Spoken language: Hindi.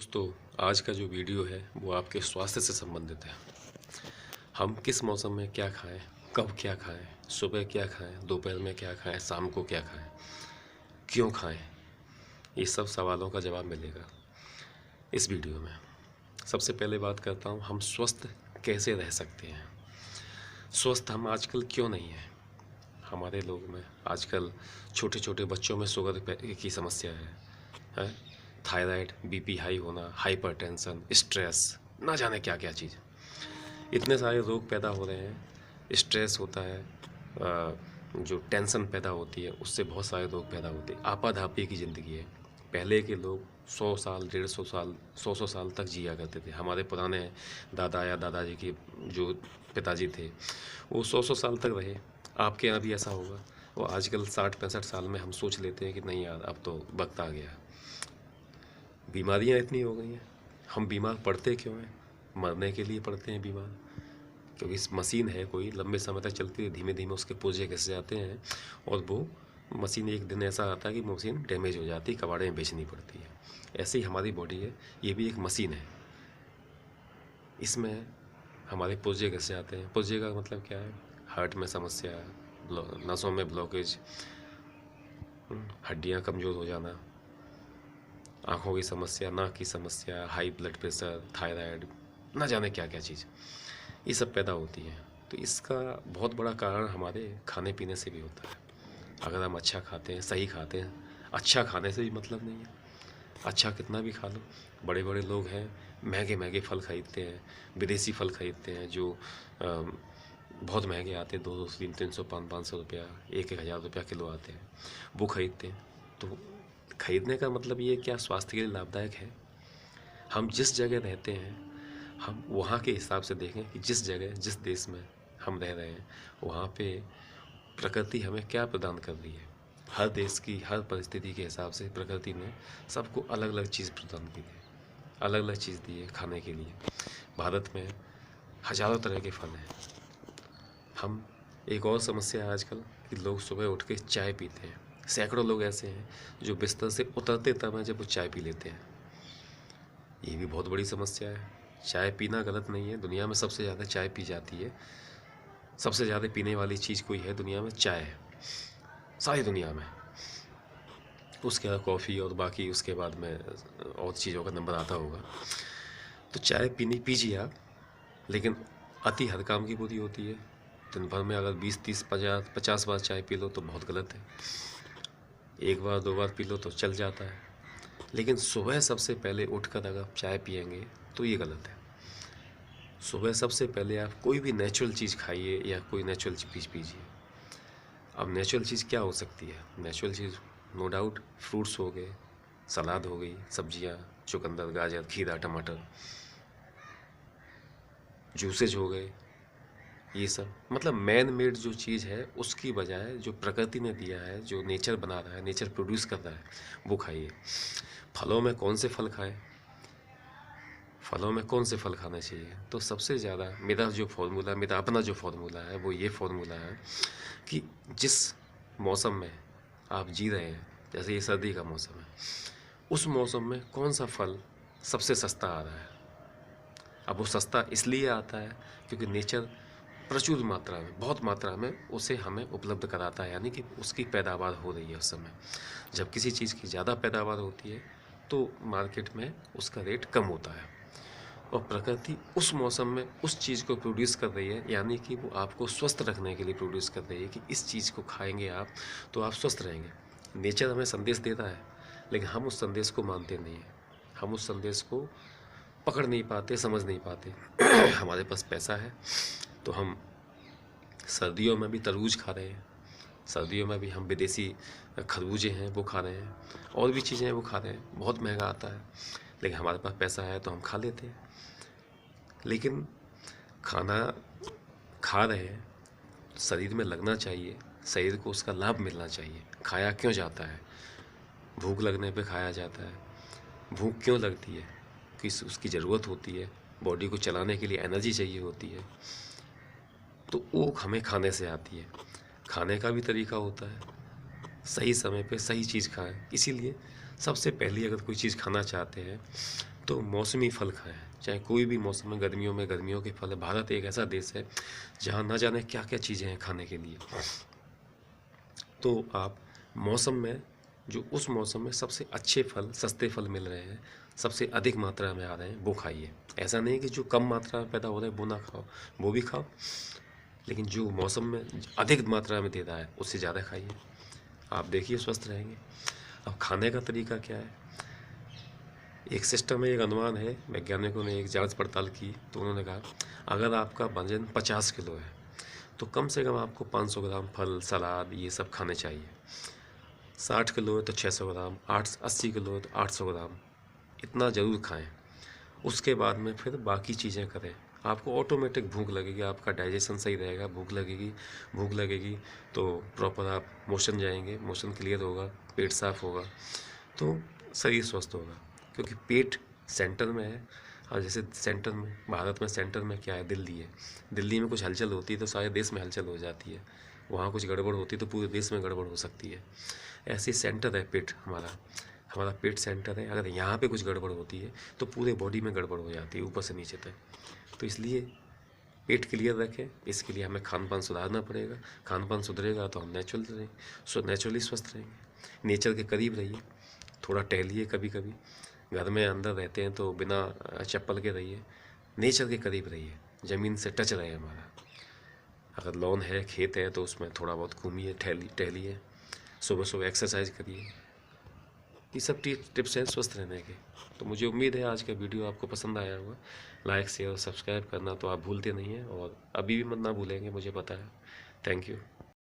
दोस्तों, आज का जो वीडियो है वो आपके स्वास्थ्य से संबंधित है। हम किस मौसम में क्या खाएं, कब क्या खाएं, सुबह क्या खाएं, दोपहर में क्या खाएं, शाम को क्या खाएं, क्यों खाएं, ये सब सवालों का जवाब मिलेगा इस वीडियो में। सबसे पहले बात करता हूं, हम स्वस्थ कैसे रह सकते हैं। स्वस्थ हम आजकल क्यों नहीं हैं। हमारे लोग में आजकल छोटे छोटे बच्चों में शुगर की समस्या है, थायराइड, बीपी हाई होना, हाइपरटेंशन, स्ट्रेस, ना जाने क्या क्या चीज़, इतने सारे रोग पैदा हो रहे हैं। स्ट्रेस होता है, जो टेंशन पैदा होती है उससे बहुत सारे रोग पैदा होते हैं। आपाधापी की ज़िंदगी है। पहले के लोग 100 साल, 150 साल, 100 साल तक जिया करते थे। हमारे पुराने दादा या दादाजी के जो पिताजी थे वो 100 साल तक रहे। आपके यहाँ भी ऐसा होगा। और आजकल 60-65 साल में हम सोच लेते हैं कि नहीं यार, अब तो वक्त आ गया। बीमारियाँ इतनी हो गई हैं। हम बीमार पड़ते क्यों हैं? मरने के लिए पड़ते हैं बीमार, क्योंकि इस मशीन है कोई लंबे समय तक चलती है, धीमे धीमे उसके पुर्जे घिस जाते हैं और वो मशीन एक दिन ऐसा आता है कि मशीन डैमेज हो जाती है, कबाड़े में बेचनी पड़ती है। ऐसे ही हमारी बॉडी है, ये भी एक मशीन है। इसमें हमारे पुर्जे घिस जाते हैं। पुर्जे का मतलब क्या है? हार्ट में समस्या, नसों में ब्लॉकेज, हड्डियाँ कमज़ोर हो जाना, आँखों की समस्या, नाक की समस्या, हाई ब्लड प्रेशर, थायराइड, ना जाने क्या क्या चीज़, ये सब पैदा होती है। तो इसका बहुत बड़ा कारण हमारे खाने पीने से भी होता है। अगर हम अच्छा खाते हैं, सही खाते हैं, अच्छा खाने से भी मतलब नहीं है, अच्छा कितना भी खा लो। बड़े बड़े लोग हैं, महंगे महंगे फल खरीदते हैं, विदेशी फल खरीदते हैं जो बहुत महंगे आते हैं, 200, 300, 500 रुपया, 1,000 रुपया किलो आते हैं, वो खरीदते हैं। तो खरीदने का मतलब ये क्या स्वास्थ्य के लिए लाभदायक है? हम जिस जगह रहते हैं, हम वहाँ के हिसाब से देखें कि जिस जगह, जिस देश में हम रह रहे हैं, वहाँ पे प्रकृति हमें क्या प्रदान कर रही है। हर देश की हर परिस्थिति के हिसाब से प्रकृति ने सबको अलग अलग चीज़ प्रदान की है, अलग अलग चीज़ दी है खाने के लिए। भारत में हज़ारों तरह के फल हैं। हम एक और समस्या है आजकल कि लोग सुबह उठ के चाय पीते हैं। सैकड़ों लोग ऐसे हैं जो बिस्तर से उतरते तब हैं जब वो चाय पी लेते हैं। ये भी बहुत बड़ी समस्या है। चाय पीना गलत नहीं है। दुनिया में सबसे ज़्यादा चाय पी जाती है। सबसे ज़्यादा पीने वाली चीज़ कोई है दुनिया में, चाय है, सारी दुनिया में। उसके बाद कॉफ़ी और बाकी उसके बाद में और चीज़ों का नंबर आता होगा। तो चाय पीनी पीजिए आप, लेकिन अति हर काम की बुरी होती है। दिन भर में अगर 20, 30, 50 बार चाय पी लो तो बहुत गलत है। एक बार 2 बार पी लो तो चल जाता है, लेकिन सुबह सबसे पहले उठकर अगर आप चाय पिएंगे तो ये गलत है। सुबह सबसे पहले आप कोई भी नेचुरल चीज़ खाइए या कोई नेचुरल चीज़ पीजिए। अब नेचुरल चीज़ क्या हो सकती है? नेचुरल चीज़ नो डाउट फ्रूट्स हो गए, सलाद हो गई, सब्जियां, चुकंदर, गाजर, खीरा, टमाटर, जूसेज हो गए, ये सब। मतलब मैन मेड जो चीज़ है उसकी बजाय जो प्रकृति ने दिया है, जो नेचर बना रहा है, नेचर प्रोड्यूस कर रहा है, वो खाइए। फलों में कौन से फल खाएं? फलों में कौन से फल खाने चाहिए? तो सबसे ज़्यादा मेरा अपना जो फार्मूला है वो ये फार्मूला है कि जिस मौसम में आप जी रहे हैं, जैसे ये सर्दी का मौसम है, उस मौसम में कौन सा फल सबसे सस्ता आ रहा है। अब वो सस्ता इसलिए आता है क्योंकि नेचर प्रचुर मात्रा में, बहुत मात्रा में उसे हमें उपलब्ध कराता है, यानी कि उसकी पैदावार हो रही है उस समय। जब किसी चीज़ की ज़्यादा पैदावार होती है तो मार्केट में उसका रेट कम होता है, और प्रकृति उस मौसम में उस चीज़ को प्रोड्यूस कर रही है, यानी कि वो आपको स्वस्थ रखने के लिए प्रोड्यूस कर रही है कि इस चीज़ को खाएंगे आप तो आप स्वस्थ रहेंगे। नेचर हमें संदेश देता है, लेकिन हम उस संदेश को मानते नहीं हैं, हम उस संदेश को पकड़ नहीं पाते, समझ नहीं पाते। हमारे पास पैसा है तो हम सर्दियों में भी तरबूज खा रहे हैं, सर्दियों में भी हम विदेशी खरबूजे हैं वो खा रहे हैं, और भी चीज़ें हैं वो खा रहे हैं। बहुत महंगा आता है, लेकिन हमारे पास पैसा है तो हम खा लेते हैं। लेकिन खाना खा रहे हैं, शरीर में लगना चाहिए, शरीर को उसका लाभ मिलना चाहिए। खाया क्यों जाता है? भूख लगने पे खाया जाता है। भूख क्यों लगती है? कि उसकी ज़रूरत होती है, बॉडी को चलाने के लिए एनर्जी चाहिए होती है, तो वो हमें खाने से आती है। खाने का भी तरीका होता है, सही समय पे सही चीज़ खाएं। इसीलिए सबसे पहले अगर कोई चीज़ खाना चाहते हैं तो मौसमी फल खाएं, चाहे कोई भी मौसम में, गर्मियों में गर्मियों के फल है। भारत एक ऐसा देश है जहाँ ना जाने क्या क्या चीज़ें हैं खाने के लिए। तो आप मौसम में, जो उस मौसम में सबसे अच्छे फल, सस्ते फल मिल रहे हैं, सबसे अधिक मात्रा में आ रहे हैं, वो खाइए। ऐसा नहीं कि जो कम मात्रा में पैदा हो रहा है वो ना खाओ, वो भी खाओ, लेकिन जो मौसम में अधिक मात्रा में दे रहा है उससे ज़्यादा खाइए। आप देखिए स्वस्थ रहेंगे। अब खाने का तरीका क्या है? एक सिस्टम है, एक अनुमान है, वैज्ञानिकों ने एक जांच पड़ताल की तो उन्होंने कहा अगर आपका वजन 50 किलो है तो कम से कम आपको 500 ग्राम फल, सलाद, ये सब खाने चाहिए। 60 किलो है तो 600 ग्राम, 80 किलो है तो 800 ग्राम, इतना ज़रूर खाएं। उसके बाद में फिर बाकी चीज़ें करें। आपको ऑटोमेटिक भूख लगेगी, आपका डाइजेशन सही रहेगा, भूख लगेगी तो प्रॉपर आप मोशन जाएंगे, मोशन क्लियर होगा, पेट साफ होगा, तो शरीर स्वस्थ होगा। क्योंकि पेट सेंटर में है, और जैसे सेंटर में, भारत में सेंटर में क्या है, दिल्ली है। दिल्ली में कुछ हलचल होती है तो सारे देश में हलचल हो जाती है, वहाँ कुछ गड़बड़ होती है तो पूरे देश में गड़बड़ हो सकती है। ऐसे सेंटर है पेट हमारा, हमारा पेट सेंटर है। अगर यहाँ पे कुछ गड़बड़ होती है तो पूरे बॉडी में गड़बड़ हो जाती है, ऊपर से नीचे तक। तो इसलिए पेट क्लियर रखें, इसके लिए हमें खान पान सुधारना पड़ेगा। खान पान सुधरेगा तो हम नेचुरली स्वस्थ रहेंगे। नेचर के करीब रहिए, थोड़ा टहलिए कभी कभी। घर में अंदर रहते हैं तो बिना चप्पल के रहिए, नेचर के करीब रहिए, ज़मीन से टच रहे हमारा। अगर लॉन है, खेत है, तो उसमें थोड़ा बहुत घूमिए, टहलिए, सुबह सुबह एक्सरसाइज करिए। ये सब टिप्स हैं स्वस्थ रहने के। तो मुझे उम्मीद है आज का वीडियो आपको पसंद आया होगा। लाइक, शेयर और सब्सक्राइब करना तो आप भूलते नहीं हैं, और अभी भी मत ना भूलेंगे, मुझे पता है। Thank you.